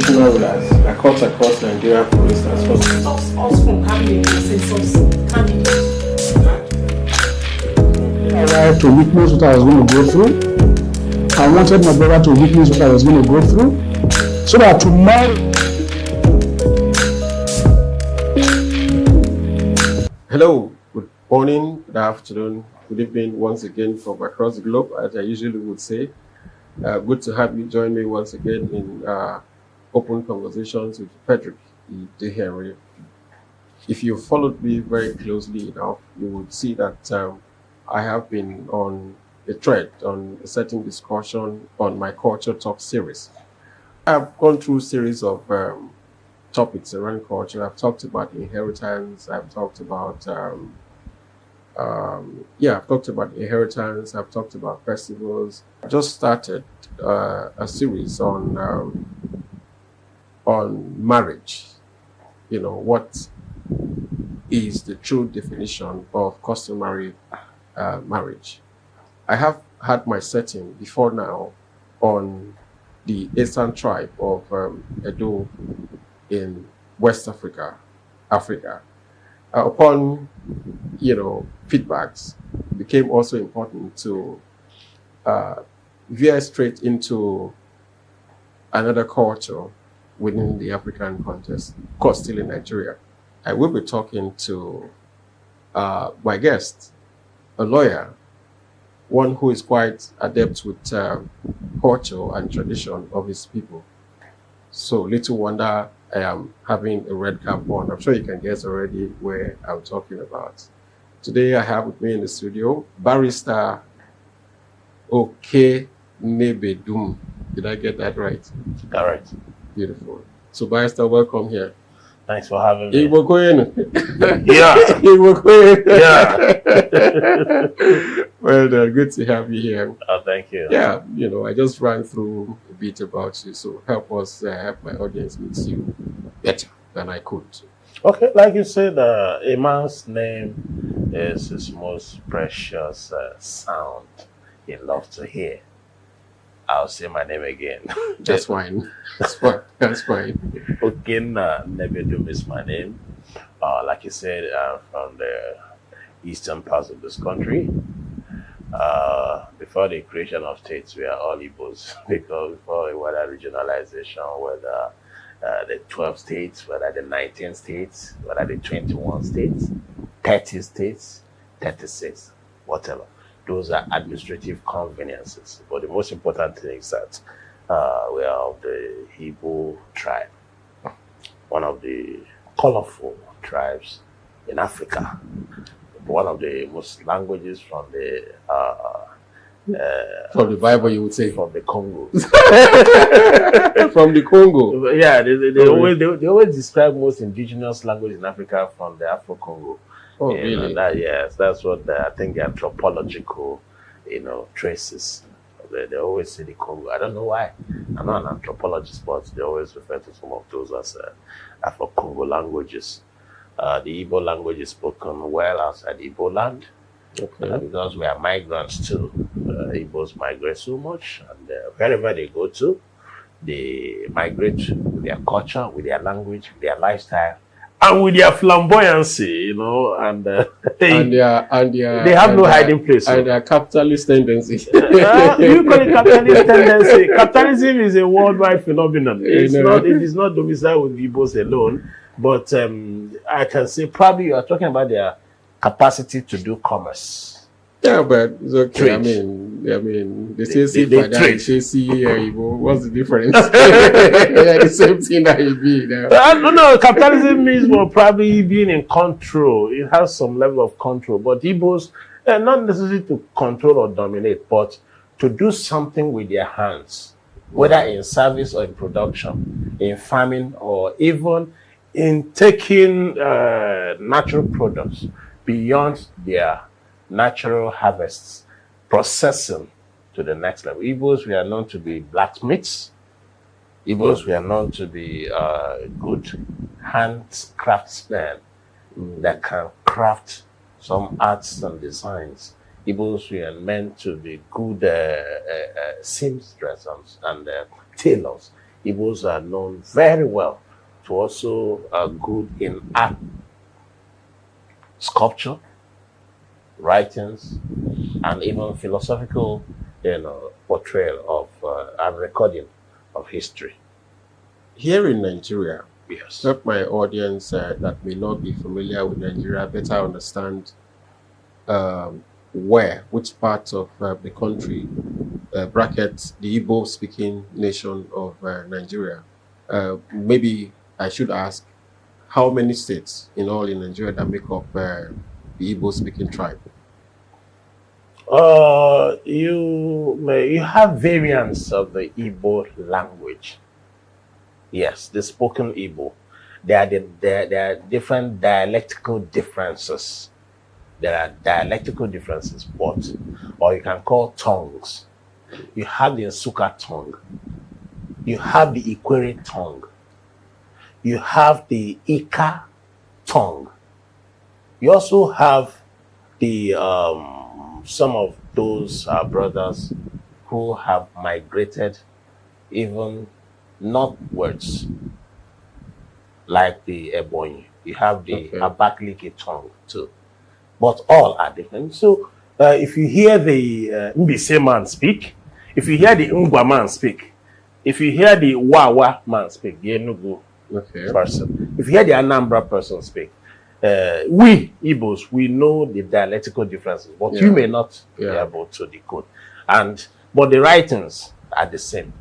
traditional rulers across Nigeria, for instance. I arrived to witness what I was going to go through. I wanted my brother to witness what I was going to go through, so that tomorrow. Hello, good morning, good afternoon, good evening once again from across the globe, as I usually would say. Good to have you join me once again in Open Conversations with Frederick E. Henry. If you followed me very closely enough, you would see that I have been on a thread on a certain discussion on my Culture Talk series. I've gone through a series of topics around culture. I've talked about inheritance. I've talked about inheritance. I've talked about festivals. I just started a series on marriage. You know, what is the true definition of customary marriage? I have had my setting before now on the Eastern tribe of Edo in West Africa. Upon feedbacks, it became also important to veer straight into another culture within the African context, of course, still in Nigeria. I will be talking to my guest, a lawyer, one who is quite adept with culture and tradition of his people. So little wonder I am having a red cap on. I'm sure you can guess already where I'm talking about. Today I have with me in the studio Barrister Okey Nnebedun. Did I get that right? All right. Beautiful. So Barrister, welcome here. Thanks for having me. Igbo-speaking. Yeah. Igbo-speaking. Yeah. Well, good to have you here. Oh, thank you. Yeah, I just ran through a bit about you, so help us help my audience meet you better than I could. Okay, like you said, a man's name is his most precious sound he loves to hear. I'll say my name again. That's fine. That's fine. That's fine. Okey Nnebedun is my name. Like you said, from the eastern parts of this country. Before the creation of states, we are all Igbos, because before whether regionalization, whether the 12 states, whether the 19 states, whether the 21 states, 30 states, 36, whatever. Those are administrative conveniences. But the most important thing is that we are of the Igbo tribe, one of the colorful tribes in Africa. One of the most languages from the Bible, you would say, from the Congo. From the Congo. Yeah, they always describe most indigenous language in Africa from the Afro-Congo. Oh, really? Yes, that's what I think the anthropological, traces. They always say the Congo. I don't know why. I'm not an anthropologist, but they always refer to some of those as Afro-Congo languages. The Igbo language is spoken well outside Igbo land, because we are migrants too. Igbos migrate so much, and wherever they go to, they migrate with their culture, with their language, with their lifestyle, and with their flamboyancy, and they have no hiding place. And their capitalist tendencies. You call it capitalist tendency. Capitalism is a worldwide phenomenon. It is not domiciled with Igbos alone. But I can say probably you are talking about their capacity to do commerce. Yeah, but it's okay. Trade. I mean, they say see they for that, trade. they say see here. What's the difference? Yeah, the same thing that you be. No. Capitalism means probably being in control. It has some level of control. But Igbos, not necessarily to control or dominate, but to do something with their hands, whether in service or in production, in farming, or even in taking natural products beyond their natural harvests, processing to the next level. Igbos, we are known to be blacksmiths. Igbos, we are known to be good hand craftsmen that can craft some arts and designs. Igbos, we are meant to be good seamstresses and tailors. Igbos are known very well to also are good in art, sculpture, writings, and even philosophical, portrayal of and recording of history. Here in Nigeria, Yes. help my audience that may not be familiar with Nigeria better understand which part of the country brackets the Igbo-speaking nation of Nigeria. Maybe I should ask, how many states in all in Nigeria that make up the Igbo-speaking tribe? You have variants of the Igbo language. Yes, the spoken Igbo. There are different dialectical differences. There are dialectical differences, or you can call tongues. You have the Nsukka tongue. You have the Ikwere tongue. You have the Ika tongue. You also have the some of those brothers who have migrated even northwards, like the Ebonyi. You have the Abakaliki tongue too. But all are different. So if you hear the Mbise man speak, if you hear the Ngwa man speak, if you hear the Wawa man speak, the Enugu person, if you hear the Anambra person speak, we Igbos, we know the dialectical differences, but you may not be able to decode. But the writings are the same.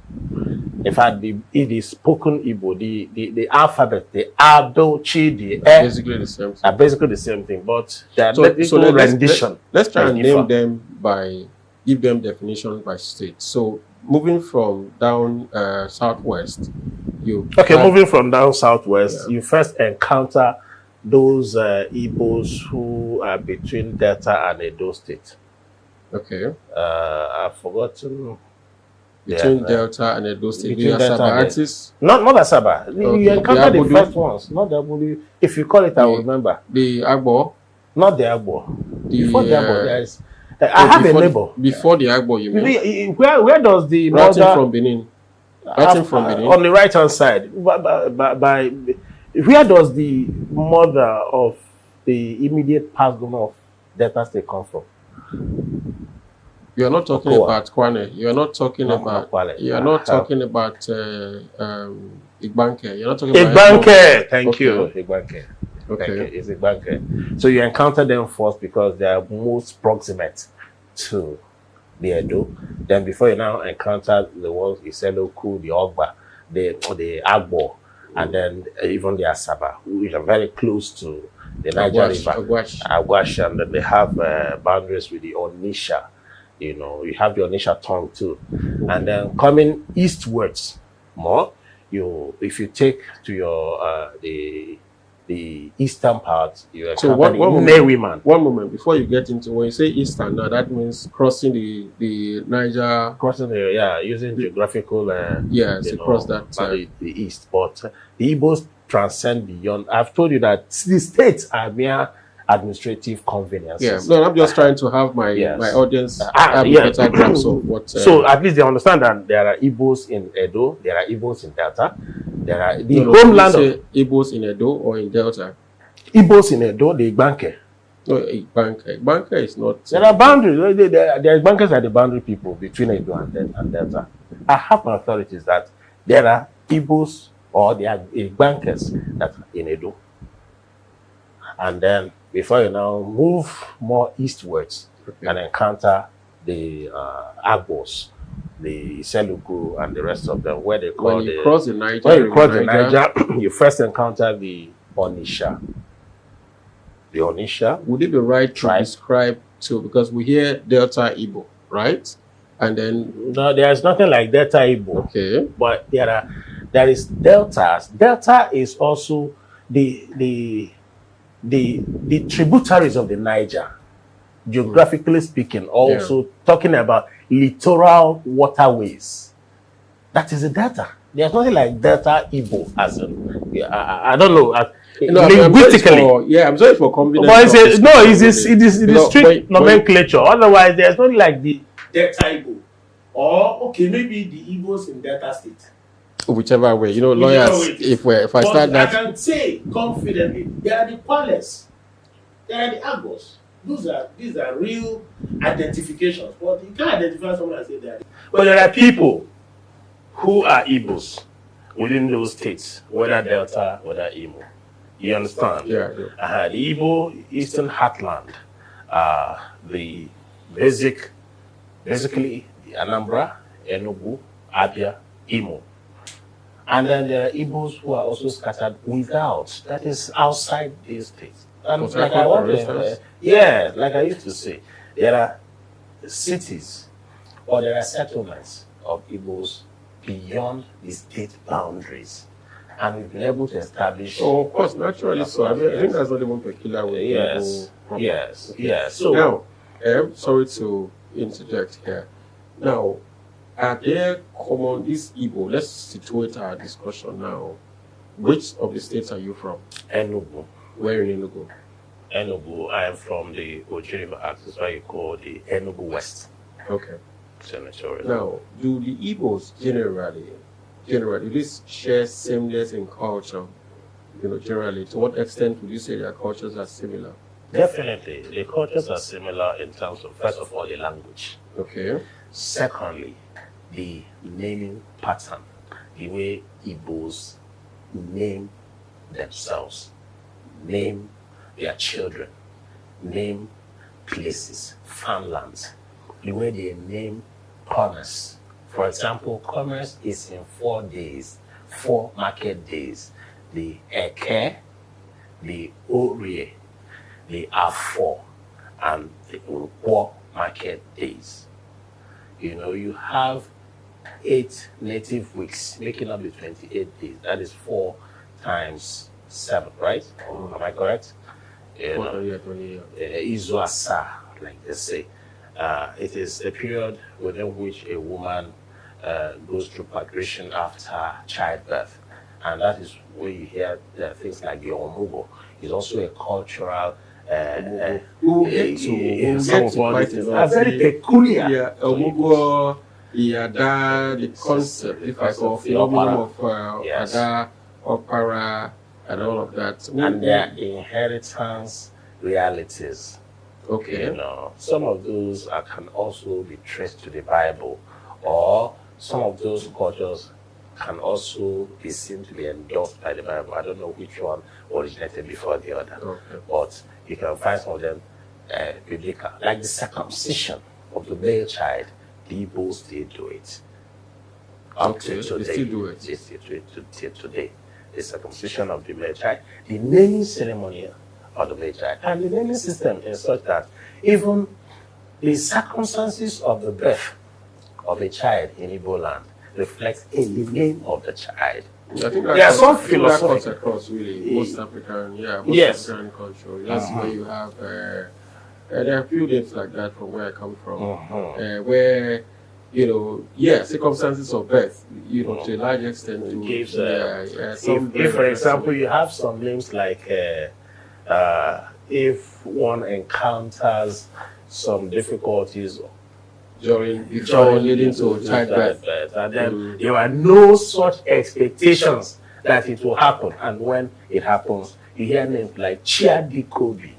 In fact, it is spoken Igbo, the alphabet, the Ado, Chi, the E, basically the same thing. are basically the same thing, but the rendition. Let's try and name them give them definition by state. So moving from down southwest, moving from down southwest, you first encounter those Igbos who are between Delta and Edo State. Okay. I've forgotten. Between Delta and Edo State, the Asaba artists? Not Asaba. Okay. You encounter the first ones, not the Agbo. If you call it, I will remember. The Agbo? Not the Agbo. Before the Agbo, there is. I have a neighbor. Before the Agbo, you mean? Where does the writing from Benin? Writing from Benin? On the right hand side. Where does the mother of the immediate past governor of Delta State come from? You are not talking about Kwane. You are not talking about. You are not talking about Igbanke. You're not talking about Igbanke. Thank you, Igbanke. Okay, it's Igbanke. So you encounter them first because they are most proximate to the Edo. Then before you now encounter the ones Iseloku, the Ogba, the Agbo, and then even the Asaba, which are very close to the Niger River, Agwash, and then they have boundaries with the Onisha. You have the Onisha tongue too. And then coming eastwards more, if you take to your the eastern part, you so one moment before you get into, when you say eastern now, that means crossing the Niger, using geographical across that the east. But the Igbos transcend beyond. I've told you that the states are mere administrative conveniences. Yeah, no, I'm just trying to have my audience have a better grasp of what. So at least they understand that there are Igbos in Edo, there are Igbos in Delta, there are the homeland of Igbos in Edo or in Delta. Igbos in Edo, the Igbanke. No, Igbanke. Igbanke is not. There are boundaries. There are Igbankes are the boundary people between Edo and Delta. I have my authorities that there are Igbos or there are Igbankes that are in Edo, and then before you now move more eastwards and encounter the Agbos, the Seluku, and the rest of them, where they call when you cross the Niger, you first encounter the Onisha. The Onisha. Would it be right to describe too? Because we hear Delta Igbo, right? And then no, there's nothing like Delta Igbo. Okay, but there is Deltas. Delta is also the tributaries of the Niger, geographically speaking, also talking about littoral waterways. That is a Delta. There's nothing like Delta Igbo as I don't know. Linguistically, I'm sorry for convenience. But it is strict nomenclature. Otherwise, there's nothing like the Delta Igbo. Or maybe the Igbos in Delta State. whichever way. You know, lawyers, if I start that. I can say confidently, they are the Palace, they are the Agos. These are real identifications. But you can't identify someone and say they are. But there are people who are Igbos within those states, whether Delta, whether Imo. You understand? Yeah. The Igbo Eastern Heartland, basically the Anambra, Enugu, Abia, Imo. And then there are Igbos who are also scattered without, that is outside these states. And like I used to say, there are cities or there are settlements of Igbos beyond the state boundaries. And we've been able to establish. Oh, of course, naturally. So I think that's not even peculiar with Yes. So now, sorry to interject here. Now, are there common this Igbo? Let's situate our discussion now. Which of the states are you from? Enugu. Where in Enugu? Enugu. I am from the Oji River axis, what you call the Enugu West. Okay. Senatorial. Now, do the Igbos generally, do they share sameness in culture? You know, generally, to what extent would you say their cultures are similar? Definitely, the cultures are similar in terms of, first of all, the language. Okay. Secondly, the naming pattern, the way Igbos name themselves, name their children, name places, farmlands, the way they name commerce. For example, commerce is in 4 days, 4 market days. The Eke, the Orie, the Afo, and the Nkwo market days. You know, you have 8 native weeks, making up the 28 days. That is 4 times 7, right? Am I correct? Izuasa, like they say. It is a period within which a woman goes through purgation after childbirth. And that is where you hear things like the Omugo. It's also a cultural very peculiar. Yeah, Omugo, Yada, the concept, if I call phenomenon of Ada, Opera, and all of that. And their inheritance realities. Okay. You know, some of those can also be traced to the Bible, or some of those cultures can also be seen to be endorsed by the Bible. I don't know which one originated before the other, but you can find some of them biblical. Like the circumcision of the male child, the Igbos still do it. Up to today. They still do it. They still do it till today. The circumcision of the male child, the naming ceremony of the male child, and the naming system is such that even the circumstances of the birth of a child in Igbo land reflects in the name of the child. I think there are some philosophy cuts across really most African, African culture. That's where you have there are a few names like that from where I come from, where circumstances of birth, to a large extent, gives. If, for example, you have some names like if one encounters some difficulties before leading to childbirth, and then there were no such expectations that it will happen, and when it happens, you hear names like Chiadikobi.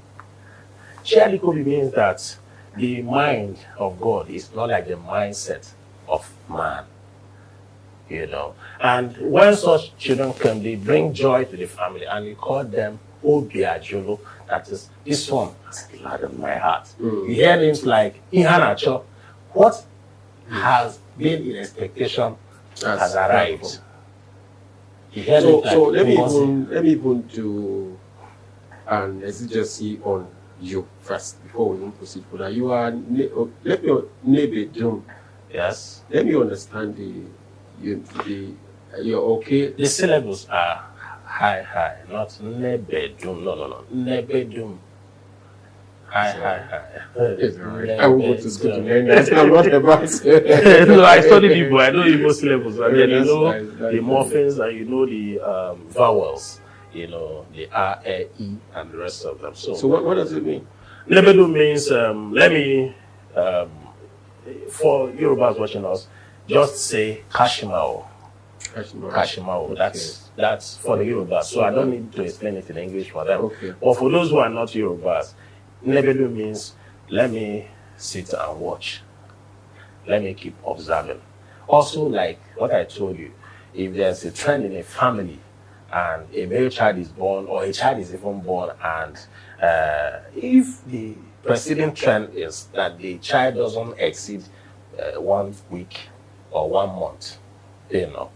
Chiadikobi means that the mind of God is not like the mindset of man, And when such children come, they bring joy to the family, and we call them Obiajulu. That is, this one has gladdened my heart. You hear names like Ihanacho. What has been in expectation has arrived. So let me even do an exegesis on you first before we even proceed further. You are Nnebedum. Yes. Let me understand you're okay. The syllables are high, not Nnebedum. No. Nnebedum. High. It's all right. I will go to school to learn that. I'm not about No, I studied Igbo. I know Igbo syllables. And then the morphemes and the vowels. The R, E, E, and the rest of them. So what does it mean? Nnebedum means, for Yorubas watching us, just say Kashimao. Kashimawo. Okay. That's for the Yorubas. So I don't need to explain it in English for them. Okay. But for those who are not Yorubas, Nnebedum means let me sit and watch. Let me keep observing. Also, like what I told you, if there's a trend in a family and a male child is born or a child is even born, and if the preceding trend is that the child doesn't exceed 1 week or 1 month, you know,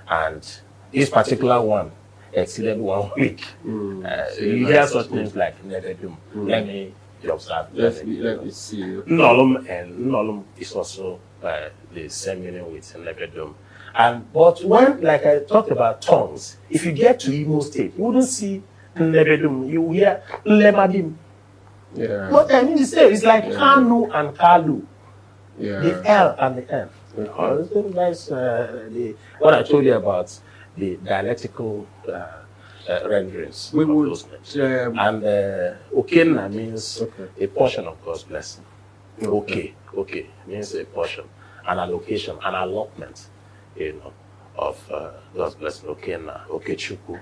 and this particular one exceeded 1 week, you hear such things like Nnebedum. Let me observe. Let me see. Nnolum, and Nnolum is also the same meaning with Nnebedum. But when, like I talked about tongues, if you get to Imo State, you wouldn't see Nnebedum, you hear Nnebedum. Yeah. But I mean, it's like Kanu and Kalu, Yeah. the L and the N. That's what I told you about the dialectical renderings. We of would, those names. And Okey means a portion of God's blessing. Okay means a portion, an allocation, an allotment, you know, of God's blessing. Okey Okechukwu,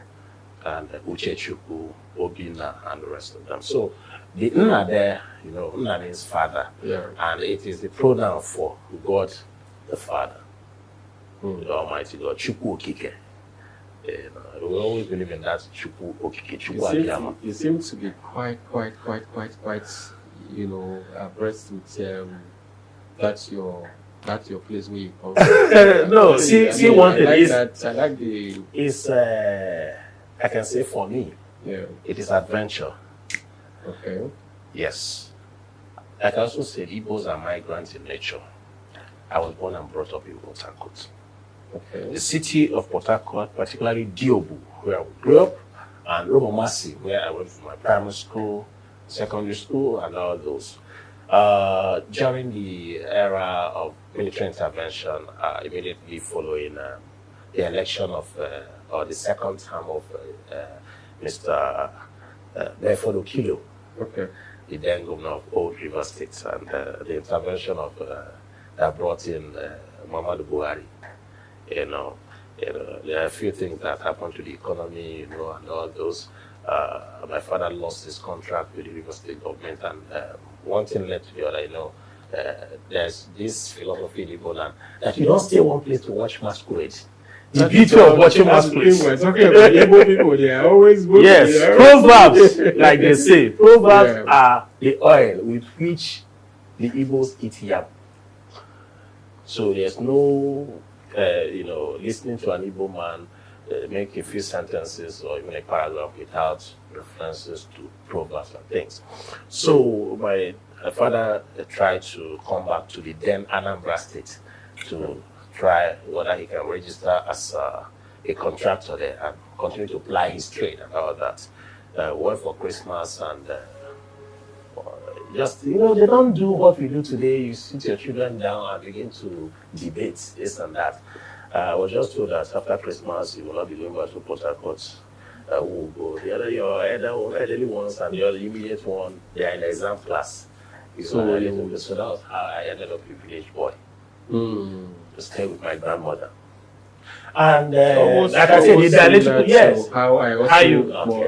and Uchechukwu, Obina, and the rest of them. So the Nna there, you know, Nna means father, and it is the pronoun for God the Father, the Almighty God, Chukwu Okike. You know, we always believe in that Chukwu Okike, Chukwu Abiyama. You seem to be quite, you know, abreast with that's your place where you come from. No, see one thing is, I like the. It's I can say for me, it is adventure. Okay. Yes. I can also say Igbos are migrants in nature. I was born and brought up in Port Harcourt. Okay. The city of Port Harcourt, particularly Diobu, where I grew up, and Romomasi, where I went to my primary school, secondary school, and all those. During the era of military intervention, immediately following the election of, or the second term of Mr. Barr Okey, the then governor of Old River State, and the intervention of that brought in Muhammadu Buhari. You know, there are a few things that happened to the economy, you know, and all those. My father lost his contract with the River State government, and one thing led to the other. You know, there's this philosophy in Igbo land that you don't stay one place to watch masquerade. The beauty of watching masquerade. We're talking about Igbo people. They are always good. Yes, proverbs, like they say, proverbs are the oil with which the Igbos eat yam. So there's no, you know, listening to an Igbo man make a few sentences or even a paragraph without references to proverbs and things. So my father tried to come back to the then Anambra State to try whether he can register as a contractor there and continue to ply his trade and all that. Went for Christmas and just, you know, they don't do what we do today. You sit your children down and begin to debate this and that. I was just told that after Christmas, you will not be going back to Port Harcourt. We'll go. The other, your elderly ones and the other immediate one, they are in the exam class. So that was how I ended up a village boy. To stay with my grandmother. And like I said, the dialectical, yes. How I also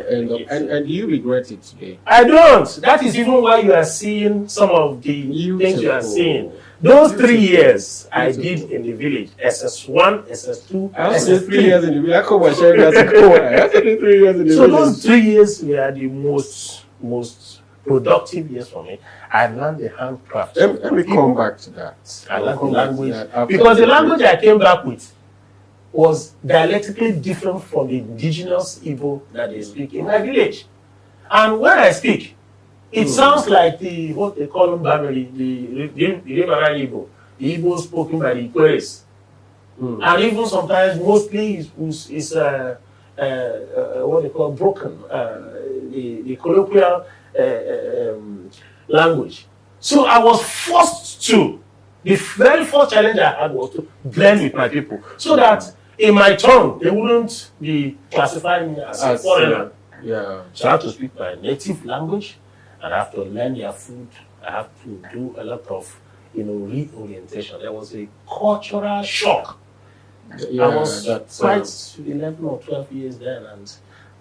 and do you regret it today? I don't. That is even why you are seeing some of the things you are seeing. Those 3 years I did in the village, SS1, SS2, I also did SS3. 3 years in the village. I come and share that. I also did 3 years in the So village. those 3 years were the most productive years for me. I learned the handcraft. Let me come back to that. I learned the language. Because the language I came back with was dialectically different from the indigenous Igbo that they speak in my village. And when I speak, it sounds like what they call them family, the Igbo, the Igbo spoken by the Ikweres. And even sometimes, mostly, is what they call broken, the colloquial language. So I was forced to, the very first challenge I had was to blend with my people, so that in my tongue, they wouldn't be classifying me as a foreigner. So I have to speak my native language, and I have to learn their food. I have to do a lot of, you know, reorientation. There was a cultural shock Yeah, I was that's quite 11 or 12 years then, and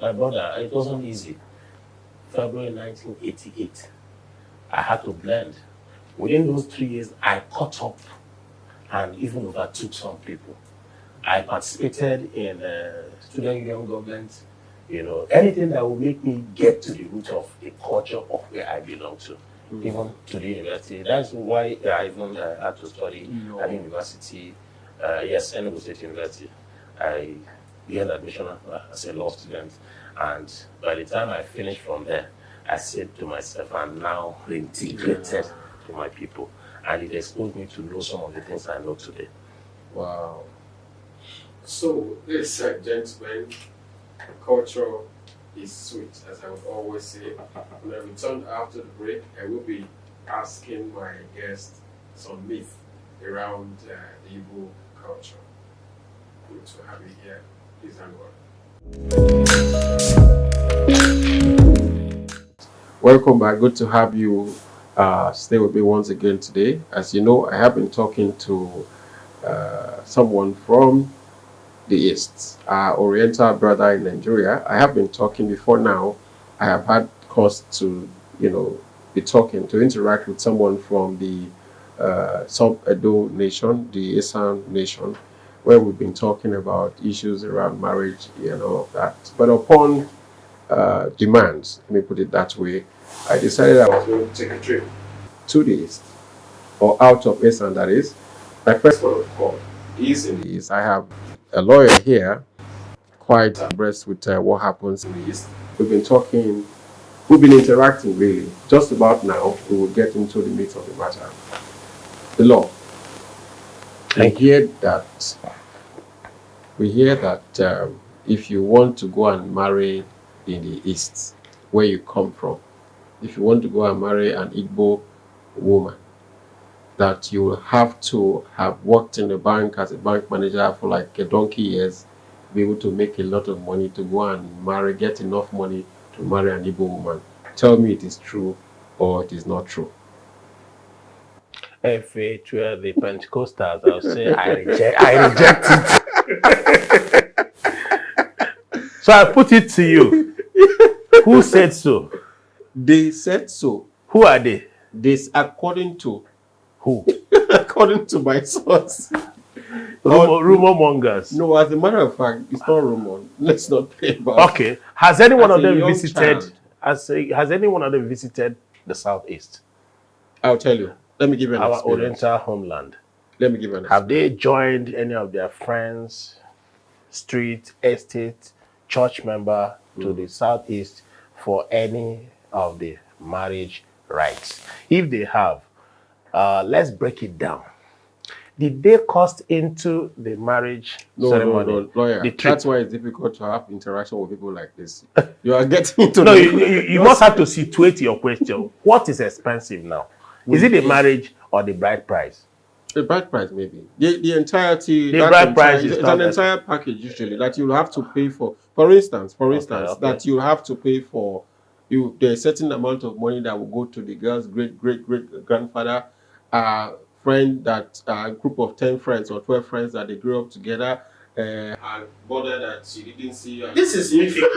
my brother, it wasn't easy. February 1988, I had to blend. Within those 3 years, I caught up and even overtook some people. I participated in student union government, anything that will make me get to the root of the culture of where I belong to, even to the university. That's why I even had to study at the university, yes, Enugu State University. I gained admission as a law student, and by the time I finished from there, I said to myself, I'm now reintegrated to my people, and it exposed me to know some of the things I know today. Wow. So, ladies and gentlemen, culture is sweet, as I would always say. When I return after the break, I will be asking my guests some myth around the Igbo culture. Good to have you here. Please hang on. Welcome back. Good to have you stay with me once again today. As you know, I have been talking to someone from the East, our Oriental brother in Nigeria. I have been talking before now. I have had cause to, be talking, to interact with someone from the Sub-Edo nation, the Esan nation, where we've been talking about issues around marriage and all of that. But upon demands, let me put it that way, I decided I was going to take a trip to the East, or out of Esan, that is. My first one of call is in the East. I have a lawyer here, quite abreast with what happens in the East. We've been talking, we've been interacting really. Just about now, we will get into the meat of the matter. The law. We hear that if you want to go and marry in the East, where you come from, if you want to go and marry an Igbo woman, that you will have to have worked in the bank as a bank manager for like a donkey years, be able to make a lot of money to go and marry, get enough money to marry an Igbo woman. Tell me it is true or it is not true. If it were the Pentecostals, I'll say I reject it. So I put it to you. Who said so? They said so. Who are they? This according to who? According to my source. Rumor mongers. No, as a matter of fact, it's not rumor. Let's not play about. Okay. Has any one of them visited? Has any one of them visited the Southeast? I'll tell you. Let me give you an our experience. Oriental homeland. Let me give you an Have they joined any of their friends, street, estate, church member to the Southeast for any of the marriage rites? If they have, let's break it down. Did they cost into the marriage ceremony? No, lawyer. That's why it's difficult to have interaction with people like this. You are getting into no, you must have to situate your question. What is expensive now? Is it the marriage or the bride price? The bride price, maybe. The entirety. The bride price is an entire package usually that you'll have to pay for. For instance, that you'll have to pay for. There's a certain amount of money that will go to the girl's great grandfather, friend, that group of 10 friends or 12 friends that they grew up together, and brother that she didn't see. This is mythical.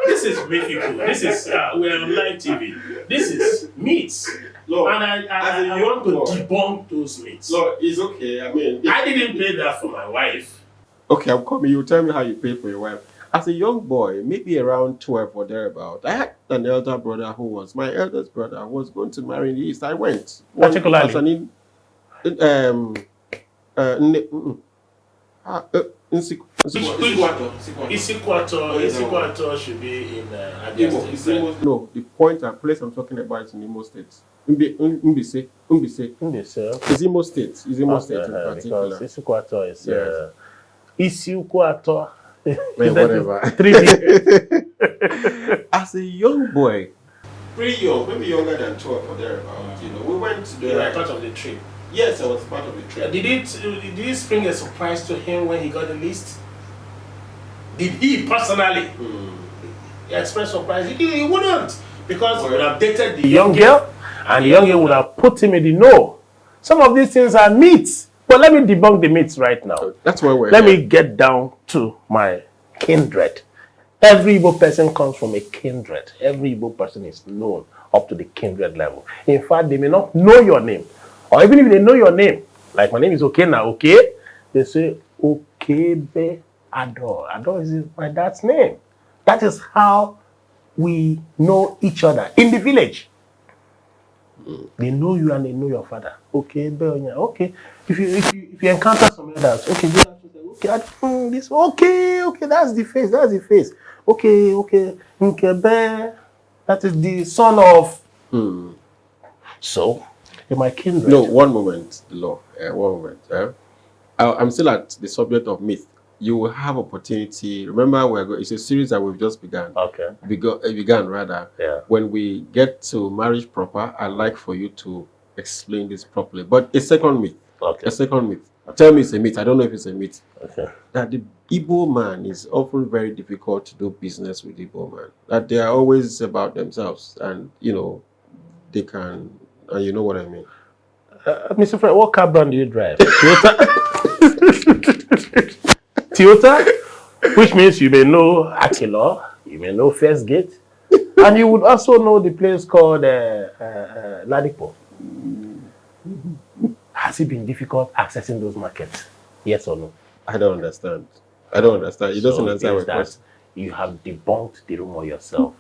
This is mythical. This is we're on live TV. This is myths. Lord, and I want to debunk those myths. Lord, it's okay. I mean, I didn't pay that for my wife. Okay, I'm coming. You tell me how you pay for your wife. As a young boy, maybe around 12 or thereabout, I had an elder brother who was my eldest brother, was going to marry in the East. I went. Particularly? Isikwato should be in Abia. No, the place I'm talking about is in Imo State. Umbise. It's Imo State. It's Imo State in particular. Because Isikwato is Isikwato. Whatever. As a young boy, pretty young, maybe younger than 12 or thereabout, we went to the. You were part of the trip. Yes, I was part of the trip. Did it spring a surprise to him when he got the list? Did he personally express surprise? He wouldn't, because he would have dated the young girl, and the young girl would have put him in the know. Some of these things are myths. But let me debunk the myths right now. That's why we're Let here. me get down to my kindred. Every Igbo person comes from a kindred. Every Igbo person is known up to the kindred level. In fact, they may not know your name. Or even if they know your name, like my name is Okey Nnebedun, they say Nnebedun. Ador is my dad's name. That is how we know each other in the village. They know you and they know your father. Okay, okay. If you encounter some elders, okay, this okay, that's the face, Okay, Nkebe, that is the son of. So, in my kindred. No, one moment, Law. One moment. I'm still at the subject of myth. You will have opportunity. Remember, it's a series that we've just begun. Okay. Began rather. Yeah. When we get to marriage proper, I'd like for you to explain this properly. But a second myth. Okay. A second myth. Tell me it's a myth. I don't know if it's a myth. Okay. That the Igbo man is often very difficult to do business with Igbo man. That they are always about themselves, and they can. You know what I mean. Mr. Fred, what car brand do you drive? Toyota, which means you may know Akilo, you may know First Gate, and you would also know the place called Ladipo. Has it been difficult accessing those markets? Yes or no? I don't understand. It doesn't answer my question. You have debunked the rumor yourself.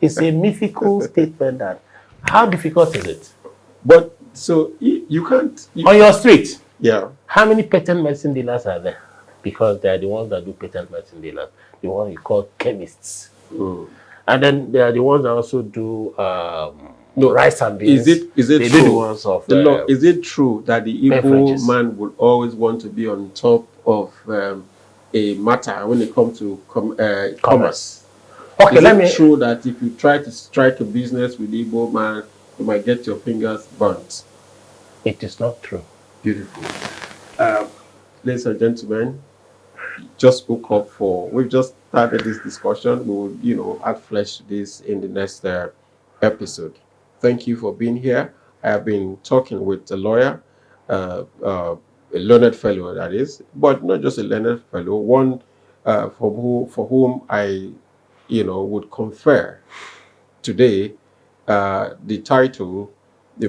It's a mythical statement that how difficult is it? But so you can't. On your street, Yeah. how many patent medicine dealers are there? Because they are the ones that do patent medicine dealers, the ones you call chemists. And then they are the ones that also do rice and beans. Is it they true? Do the ones of, is it true that the Igbo man will always want to be on top of a matter when it comes to commerce? Okay, is it true that if you try to strike a business with the Igbo man, you might get your fingers burnt? It is not true. Beautiful. Ladies and gentlemen, just hook up we've just started this discussion. We will, add flesh to this in the next episode. Thank you for being here. I have been talking with a lawyer, a learned fellow that is, but not just a learned fellow, one for whom I, would confer today the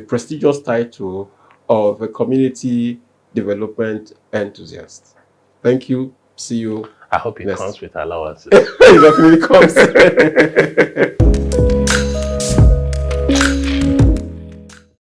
prestigious title of a community development enthusiast. Thank you. See you. I hope it comes with allowances. It definitely comes.